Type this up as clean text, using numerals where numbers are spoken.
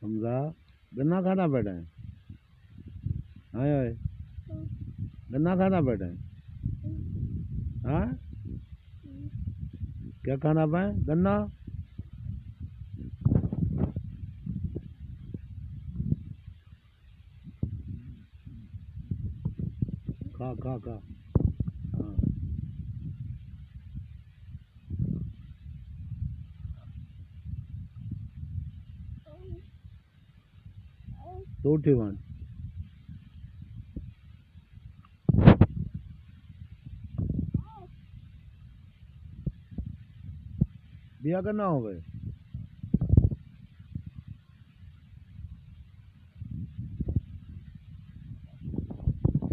हमजा गन्ना खाना बैठा है। हाय हाय गन्ना खाना बैठा है। हाँ क्या खाना पाए गन्ना। खा खा खा। हाँ तो ठेवान दिया करना हो गए।